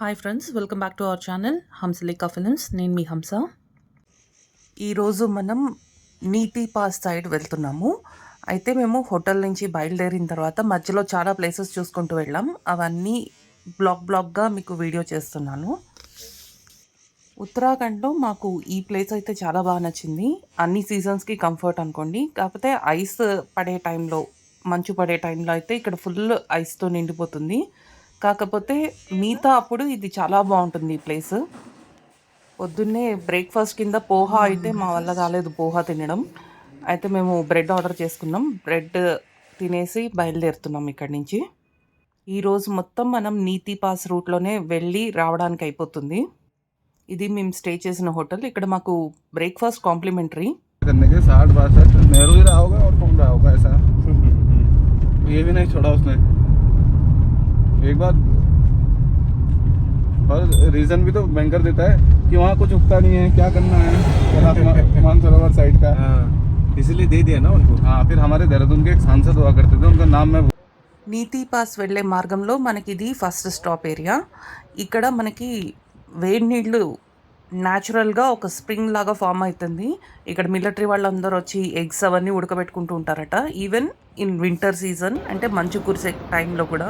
Hi friends, welcome back to our channel Hamsalekha films. నేను మీ హంస. ఈరోజు మనం నీతి పాస్ సైడ్ వెళ్తున్నాము. అయితే మేము హోటల్ నుంచి బయలుదేరిన తర్వాత మధ్యలో చాలా ప్లేసెస్ చూసుకుంటూ వెళ్ళాం. అవన్నీ బ్లాగ్గా మీకు వీడియో చేస్తున్నాను. ఉత్తరాఖండ్లో మాకు ఈ ప్లేస్ అయితే చాలా బాగా నచ్చింది. అన్ని సీజన్స్కి కంఫర్ట్ అనుకోండి. కాకపోతే ఐస్ పడే టైంలో, మంచు పడే టైంలో అయితే ఇక్కడ ఫుల్ ఐస్తో నిండిపోతుంది. కాకపోతే మిగతా అప్పుడు ఇది చాలా బాగుంటుంది ఈ ప్లేస్. పొద్దున్నే బ్రేక్ఫాస్ట్ కింద పోహా అయితే మా వల్ల కాలేదు పోహా తినడం. అయితే మేము బ్రెడ్ ఆర్డర్ చేసుకున్నాం. బ్రెడ్ తినేసి బయలుదేరుతున్నాం ఇక్కడి నుంచి. ఈరోజు మొత్తం మనం నీతి పాస్ రూట్లోనే వెళ్ళి రావడానికి అయిపోతుంది. ఇది మేము స్టే చేసిన హోటల్. ఇక్కడ మాకు బ్రేక్ఫాస్ట్ కాంప్లిమెంటరీ. एक बार और रीजन भी तो बैंकर देता है कि वहाँ कुछ उगता नहीं है, क्या करना है मानसरोवर साइड का, इसलिए दे दिया ना उनको. हाँ, फिर हमारे देहरादून के एक सांसद हुआ करते थे, उनका नाम मैं నీతి పాస్ వెళ్ళే మార్గంలో మనకి ఇది ఫస్ట్ స్టాప్ ఏరియా. ఇక్కడ మనకి వేడి నీళ్ళు న్యాచురల్గా ఒక స్ప్రింగ్ లాగా ఫామ్ అవుతుంది. ఇక్కడ మిలిటరీ వాళ్ళందరూ వచ్చి ఎగ్స్ అవన్నీ ఉడకబెట్టుకుంటూ ఉంటారట. ఈవెన్ ఇన్ వింటర్ సీజన్ అంటే మంచు కురిసే టైంలో కూడా.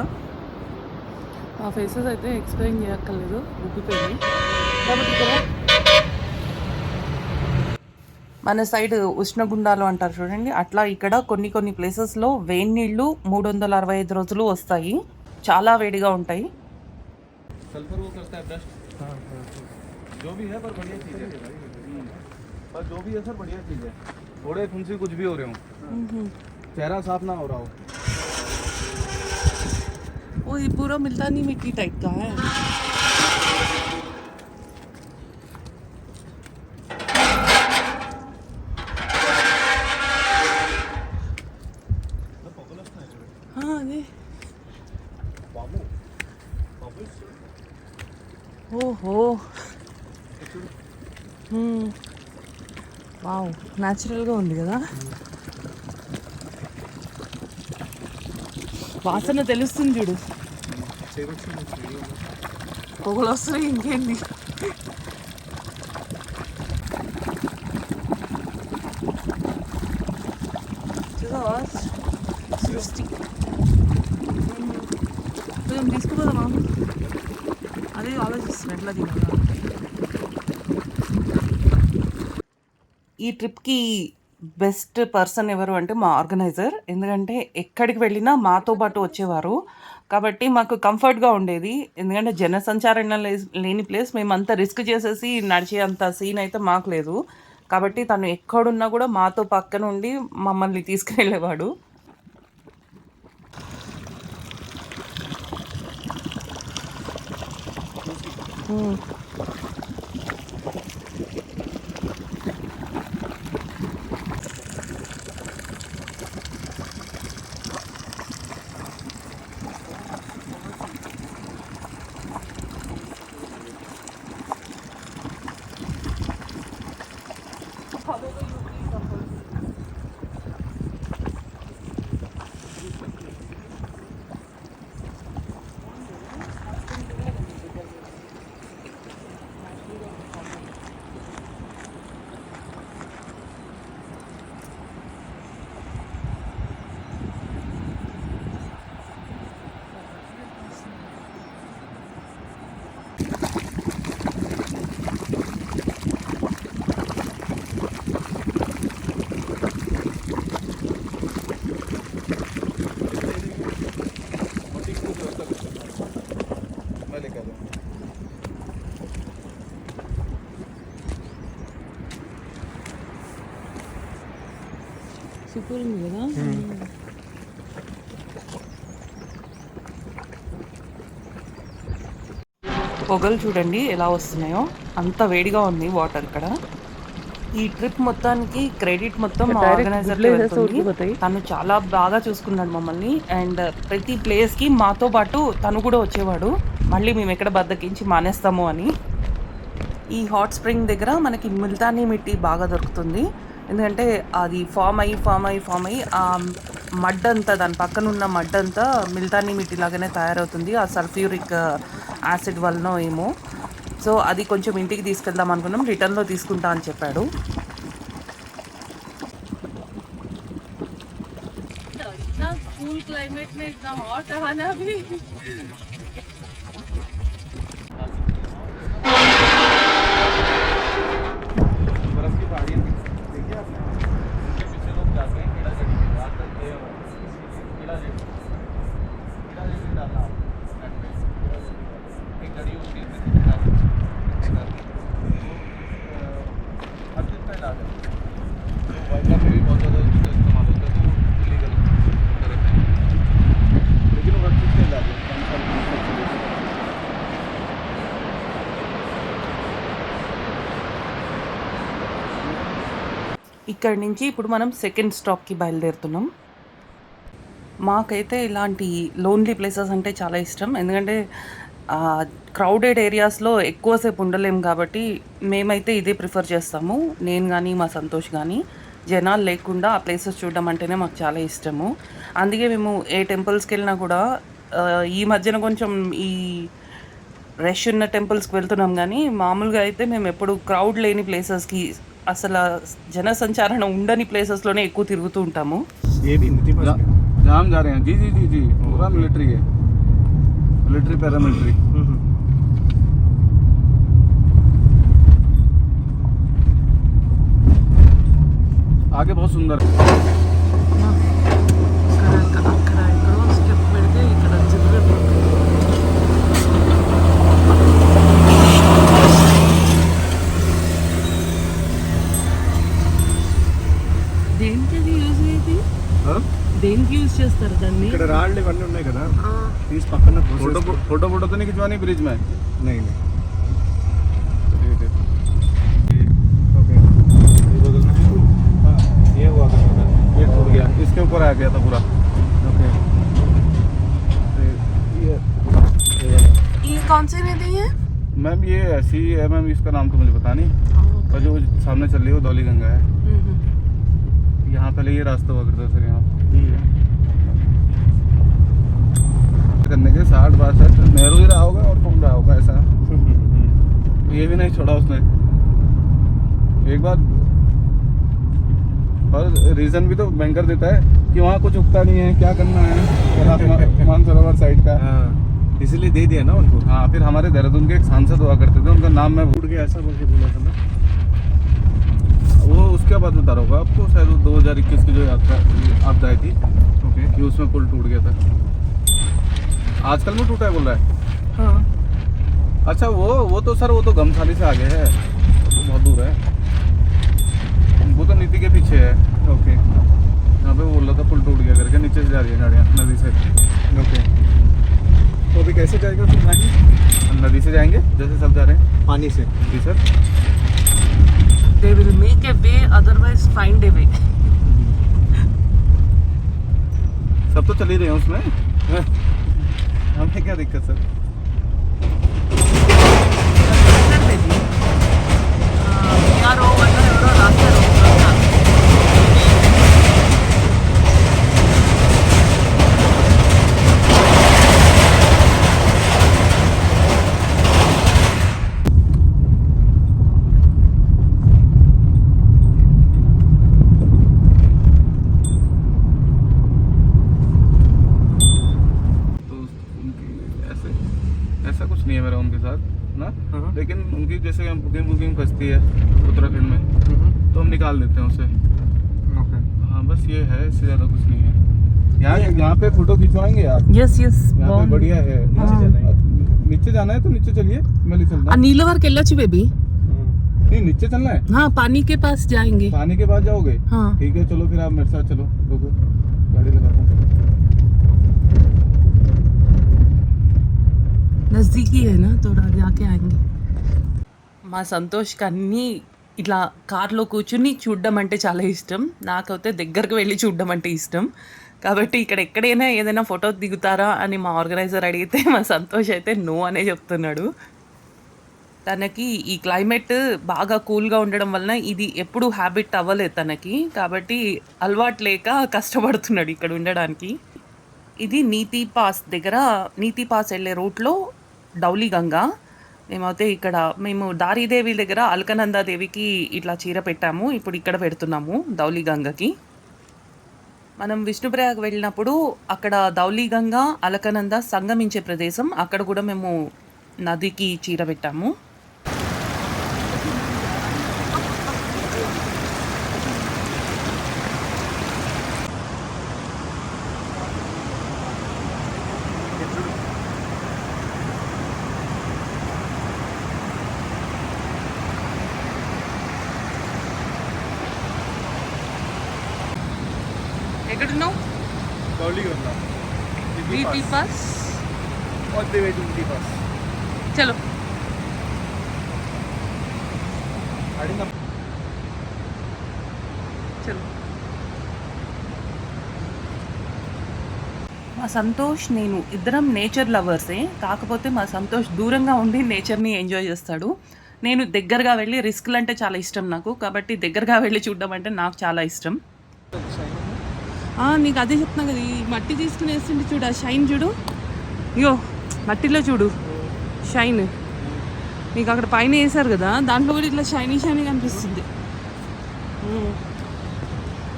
ఆ ఫేసెస్ అయితే ఎక్స్ప్లెయిన్ చేయక్కర్లేదు, ఉబ్బిపోయింది. కాబట్టి ఇక్కడ మన సైడ్ ఉష్ణగుండాలు అంటారు చూడండి, అట్లా ఇక్కడ కొన్ని ప్లేసెస్లో వేడి నీళ్ళు 365 రోజులు వస్తాయి. చాలా వేడిగా ఉంటాయి. वो ये पूरा मुल्तानी मिट्टी टाइप का है. हाँ ये ఓహో, వావ్, న్యాచురల్గా ఉంది కదా. వాసన తెలుస్తుంది చూడు, పొగలు వస్తున్నాయి. ఇంకేంటి, సృష్టి కొంచెం తీసుకుపోదామా, అదే ఆలోచిస్తున్నాను ఎట్లా తినాలా. ఈ ట్రిప్కి బెస్ట్ పర్సన్ ఎవరు అంటే మా ఆర్గనైజర్. ఎందుకంటే ఎక్కడికి వెళ్ళినా మాతో పాటు వచ్చేవారు, కాబట్టి మాకు కంఫర్ట్గా ఉండేది. ఎందుకంటే జనసంచారం లేని ప్లేస్, మేమంతా రిస్క్ చేసేసి నడిచే అంత సీన్ అయితే మాకు లేదు. కాబట్టి తను ఎక్కడున్నా కూడా మాతో పక్కన ఉండి మమ్మల్ని తీసుకువెళ్ళేవాడు. సూపర్ ఉంది కదా. పొగలు చూడండి ఎలా వస్తున్నాయో, అంత వేడిగా ఉంది వాటర్ ఇక్కడ. ఈ ట్రిప్ మొత్తానికి క్రెడిట్ మొత్తం మా ఆర్గనైజర్లో వెళ్తుంది. తను చాలా బాగా చూసుకున్నాడు మమ్మల్ని. అండ్ ప్రతి ప్లేస్కి మాతో పాటు తను కూడా వచ్చేవాడు. మళ్ళీ మేము ఎక్కడ బద్దకించి మానేస్తాము అని. ఈ హాట్ స్ప్రింగ్ దగ్గర మనకి ముల్తానీ మిట్టి బాగా దొరుకుతుంది. ఎందుకంటే అది ఫామ్ అయ్యి ఆ మడ్ అంతా, దాని పక్కన ఉన్న మడ్ అంతా ముల్తానీ మిట్టి లాగానే తయారవుతుంది. ఆ సల్ఫ్యూరిక్ యాసిడ్ వలనో ఏమో. సో అది కొంచెం ఇంటికి తీసుకెళ్దాం అనుకున్నాం, రిటర్న్లో తీసుకుంటా అని చెప్పాడు. కూల్ క్లైమేట్ में इतना हॉट आना भी बर्फ की पहाड़ियाँ देखिए आपने, उनके पीछे लोग जाते हैं कीड़ा जड़ी के रात तक गए हुए कीड़ा जड़ी डालना नेट पे एक जड़ी होती है हर दिन का डाल है। तो वाइल्ड में भी बहुत ज़्यादा इसका इस्तेमाल होता है, तो वो इलीगल रहते हैं, लेकिन वो हर चीज़ के डाल है। ఇక్కడి నుంచి ఇప్పుడు మనం సెకండ్ స్టాప్కి బయలుదేరుతున్నాం. మాకైతే ఇలాంటి లోన్లీ ప్లేసెస్ అంటే చాలా ఇష్టం, ఎందుకంటే క్రౌడెడ్ ఏరియాస్లో ఎక్కువసేపు ఉండలేము కాబట్టి మేమైతే ఇదే ప్రిఫర్ చేస్తాము. నేను కానీ మా సంతోష్ కానీ జనాలు లేకుండా ఆ ప్లేసెస్ చూడడం అంటేనే మాకు చాలా ఇష్టము. అందుకే మేము ఏ టెంపుల్స్కి వెళ్ళినా కూడా ఈ మధ్యన కొంచెం ఈ రష్ ఉన్న టెంపుల్స్కి వెళ్తున్నాం, కానీ మామూలుగా అయితే మేము ఎప్పుడు క్రౌడ్ లేని ప్లేసెస్కి, అసలు జనసంచారణ ఉండని ప్లేసెస్లోనే ఎక్కువ తిరుగుతూ ఉంటాము. जहाँ हम जा रहे हैं जी जी जी जी पूरा मिलिट्री है, मिलिट्री पैरामिलिट्री। आगे बहुत सुंदर है। దేనికి యూజ్ చేస్తారు దాన్ని? ఇక్కడ రాళ్ళు ఇవన్నీ ఉన్నాయి కదా, తీసి పక్కన फोटो फोटो फोटो तो नहीं खिंचवानी ब्रिज में? नहीं नहीं ओके ये बदलना है। हाँ ये हुआ था, ये टूट गया, इसके ऊपर आ गया था पूरा। ओके ये कौन सी नदी है मैम? ये ऐसी है मैम, इसका नाम तो मुझे पता नहीं, पर जो सामने चल रही है वो धौली गंगा है। यहाँ पहले ये रास्ता हुआ करता सर, यहाँ करने के 60-62 नेहरू ही रहा होगा और घूम रहा होगा ऐसा। ये भी नहीं छोड़ा उसने एक बार, और रीजन भी तो बैंकर देता है कि वहाँ कुछ उगता नहीं है, क्या करना है मानसरोवर साइड का। इसलिए दे दिया ना उनको। हाँ फिर हमारे देहरादून के एक सांसद हुआ करते थे, उनका नाम मैं टूट गया ऐसा बोल के बोला था ना वो, उसके बाद बता रहा होगा आपको, शायद 2021 की जो यात्रा आपदा आई थी, ओके कि उसमें पुल टूट गया था। आजकल में टूटा है बोल रहा है? हाँ अच्छा वो तो सर वो तो गमसाली से आगे है, वो तो बहुत दूर है, वो तो नीति के पीछे है। ओके यहाँ पे बोल रहा था पुल टूट गया करके, नीचे से जा रही है गाड़ियाँ नदी से। ओके तो अभी कैसे जाएगा फिर गाड़ी? नदी से जाएंगे जैसे सब जा रहे हैं। पानी से? जी sir. they will make a way, otherwise find a way. सब तो चल ही रहे हैं उसमें हमें क्या दिक्कत सर? ऐसा कुछ नहीं है मेरा उनके साथ ना, लेकिन उनकी जैसे बुकिंग फंसती है उत्तराखंड में तो हम निकाल देते हैं उसे। ओके हाँ बस ये है, इससे ज़्यादा कुछ नहीं है। यहाँ पे फोटो खिंचवाएंगे आप? Yes, yes. यहाँ पे बढ़िया है। नीचे जाना है तो नीचे चलिए, मैं ले चलता हूँ। नीलवर केल्लाची बेबी। नहीं नीचे चलना है? हाँ पानी के पास जाएंगे। पानी के पास जाओगे? हाँ ठीक है चलो फिर आप मेरे साथ चलो, रुको गाड़ी लगाता हूँ। नज़दीकी है ना, थोड़ा जाके आएंगे. మా సంతోష్కి అన్నీ ఇట్లా కార్లో కూర్చుని చూడడం అంటే చాలా ఇష్టం. నాకైతే దగ్గరకు వెళ్ళి చూడడం అంటే ఇష్టం. కాబట్టి ఇక్కడ ఎక్కడైనా ఏదైనా ఫోటో దిగుతారా అని మా ఆర్గనైజర్ అడిగితే మా సంతోష్ అయితే నో అనే చెప్తున్నాడు. తనకి ఈ క్లైమేట్ బాగా కూల్గా ఉండడం వలన ఇది ఎప్పుడు హ్యాబిట్ అవ్వలేదు తనకి, కాబట్టి అలవాటు లేక కష్టపడుతున్నాడు ఇక్కడ ఉండడానికి. ఇది నీతి పాస్ దగ్గర, నీతి పాస్ వెళ్ళే రూట్లో డౌలి గంగ. మేమైతే ఇక్కడ మేము దారీదేవి దగ్గర అలకనందాదేవికి ఇట్లా చీర పెట్టాము. ఇప్పుడు ఇక్కడ పెడుతున్నాము ధౌలి గంగకి. మనం విష్ణుప్రయాగ వెళ్ళినప్పుడు అక్కడ ధౌలి గంగ, అలకనంద సంగమించే ప్రదేశం. అక్కడ కూడా మేము నదికి చీర పెట్టాము. ఎక్కడున్నావు? दौली गंगा వీటి పాస్. और देवेटी के पास చలో गाड़ी చలో. మా సంతోష్ నేను ఇద్దరం నేచర్ లవర్సే. కాకపోతే మా సంతోష్ దూరంగా ఉండి నేచర్ని ఎంజాయ్ చేస్తాడు. నేను దగ్గరగా వెళ్ళి రిస్క్లు అంటే చాలా ఇష్టం నాకు. కాబట్టి దగ్గరగా వెళ్ళి చూడడం అంటే నాకు చాలా ఇష్టం. నీకు అదే చెప్తున్నా కదా, ఈ మట్టి తీసుకుని వేస్తుంటే చూడు, ఆ షైన్ చూడు. అయ్యో మట్టిలో చూడు షైన్. మీకు అక్కడ పైన వేసారు కదా, దాంట్లో కూడా ఇట్లా షైనీ షైనీ కనిపిస్తుంది.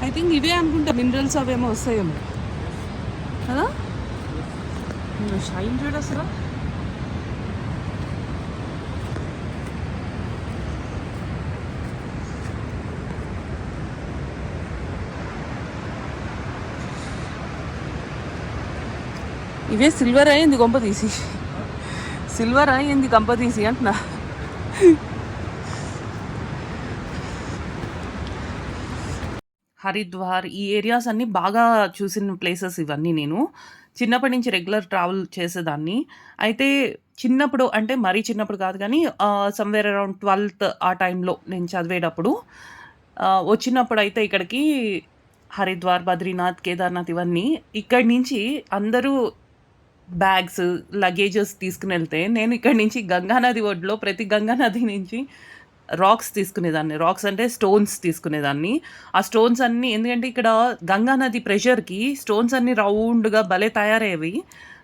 ఐ థింక్ ఇవే అనుకుంటా మినరల్స్ అవేమో వస్తాయేమో కదా. షైన్ చూడు అసలు. ఇవే సిల్వర్ అయ్యింది గొంప తీసి, సిల్వర్ అయ్యింది గంప తీసి అంటున్నా. హరిద్వార్ ఈ ఏరియాస్ అన్నీ బాగా చూసిన ప్లేసెస్ ఇవన్నీ. నేను చిన్నప్పటి నుంచి రెగ్యులర్ ట్రావెల్ చేసేదాన్ని. అయితే చిన్నప్పుడు అంటే మరీ చిన్నప్పుడు కాదు కానీ సమ్వేర్ అరౌండ్ 12th ఆ టైంలో నేను చదివేటప్పుడు వచ్చినప్పుడు అయితే ఇక్కడికి హరిద్వార్, బద్రీనాథ్, కేదార్నాథ్ ఇవన్నీ ఇక్కడి నుంచి అందరూ బ్యాగ్స్, లగేజెస్ తీసుకుని వెళ్తే నేను ఇక్కడి నుంచి గంగానది ఒడ్లో ప్రతి గంగానది నుంచి రాక్స్ తీసుకునేదాన్ని. రాక్స్ అంటే స్టోన్స్ తీసుకునేదాన్ని. ఆ స్టోన్స్ అన్నీ ఎందుకంటే ఇక్కడ గంగానది ప్రెషర్కి స్టోన్స్ అన్నీ రౌండ్గా భలే తయారయ్యేవి.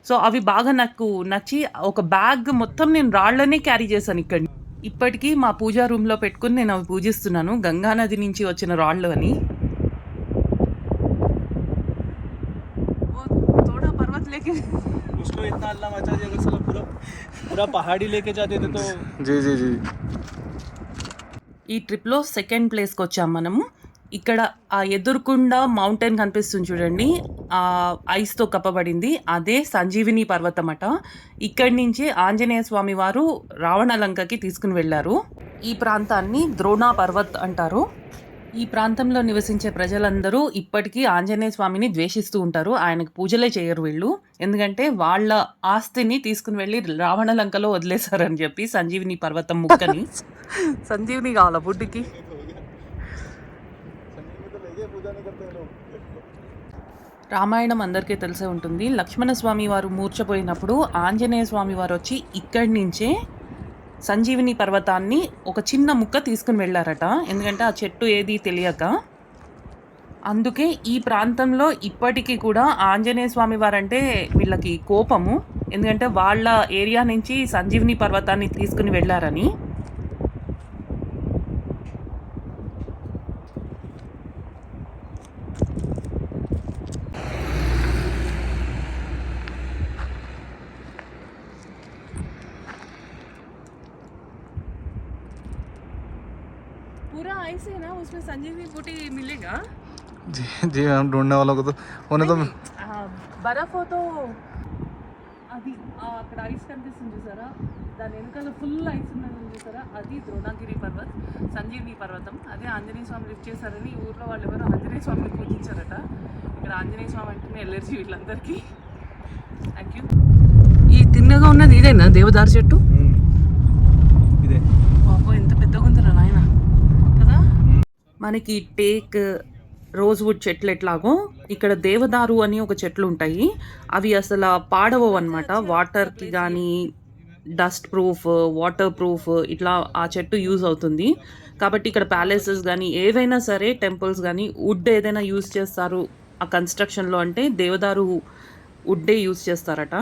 సో అవి బాగా నాకు నచ్చి ఒక బ్యాగ్ మొత్తం నేను రాళ్ళనే క్యారీ చేశాను ఇక్కడి. ఇప్పటికీ మా పూజా రూమ్లో పెట్టుకుని నేను అవి పూజిస్తున్నాను, గంగానది నుంచి వచ్చిన రాళ్ళు అని. थोड़ा पर्वत लेके उसको इतना अल्लाह मचा दिया, अगर साला पूरा पूरा पहाड़ी लेके जाते थे तो जी जी जी ఈ ట్రిప్లో సెకండ్ ప్లేస్కి వచ్చాం మనము. ఇక్కడ ఆ ఎదురుకుండా మౌంటైన్ కనిపిస్తుంది చూడండి, ఆ ఐస్తో కప్పబడింది, అదే సంజీవిని పర్వతం అట. ఇక్కడి నుంచే ఆంజనేయ స్వామి వారు రావణలంకకి తీసుకుని వెళ్ళారు. ఈ ప్రాంతాన్ని ద్రోణ పర్వత్ అంటారు. ఈ ప్రాంతంలో నివసించే ప్రజలందరూ ఇప్పటికీ ఆంజనేయ స్వామిని ద్వేషిస్తూ ఉంటారు. ఆయనకు పూజలే చేయరు వీళ్ళు, ఎందుకంటే వాళ్ళ ఆస్తిని తీసుకుని వెళ్ళి రావణలంకలో వదిలేశారని చెప్పి సంజీవిని పర్వతం ముక్కని. సంజీవిని కావాలా బుడ్డికి? రామాయణం అందరికీ తెలిసే ఉంటుంది. లక్ష్మణస్వామి వారు మూర్ఛపోయినప్పుడు ఆంజనేయ స్వామి వారు వచ్చి ఇక్కడి నుంచే సంజీవిని పర్వతాన్ని ఒక చిన్న ముక్క తీసుకుని వెళ్ళారట, ఎందుకంటే ఆ చెట్టు ఏది తెలియక. అందుకే ఈ ప్రాంతంలో ఇప్పటికీ కూడా ఆంజనేయ స్వామి వారంటే వీళ్ళకి కోపము, ఎందుకంటే వాళ్ళ ఏరియా నుంచి సంజీవిని పర్వతాన్ని తీసుకుని వెళ్ళారని. पूरा आइस है ना, उसमें संजीवनी बूटी मिलेगा। जी जी हम ढूंढने वालों को तो होने तो బరఫ్ తో అది అక్కడ ఐస్ కనిపిస్తుంది చూసారా, దాని వెనకాల ఫుల్ ఐస్ ఉన్నది చూసారా, అది ద్రోణగిరి పర్వత్, సంజీవిని పర్వతం. అదే ఆంజనేయ స్వామి లిఫ్ట్ చేశారని ఊర్లో వాళ్ళు ఎవరు ఆంజనేయ స్వామిని పూజించారట. ఇక్కడ ఆంజనేయ స్వామి అంటేనే ఎలర్జీ వీళ్ళందరికీ. Thank you. ఈ తిన్నగా ఉన్నది ఇదేనా దేవదారు చెట్టు? ఇదే. పాప ఎంత పెద్దగా ఉందిరా నాయన కదా. మనకి టేక్, రోజ్వుడ్ చెట్లు ఎట్లాగో ఇక్కడ దేవదారు అని ఒక చెట్లు ఉంటాయి. అవి అసలు పాడవవు అనమాట. వాటర్కి కానీ, డస్ట్ ప్రూఫ్, వాటర్ ప్రూఫ్ ఇట్లా ఆ చెట్టు యూజ్ అవుతుంది. కాబట్టి ఇక్కడ ప్యాలెసెస్ కానీ ఏవైనా సరే, టెంపుల్స్ కానీ వుడ్ ఏదైనా యూజ్ చేస్తారు ఆ కన్స్ట్రక్షన్లో అంటే దేవదారు వుడ్డే యూజ్ చేస్తారట.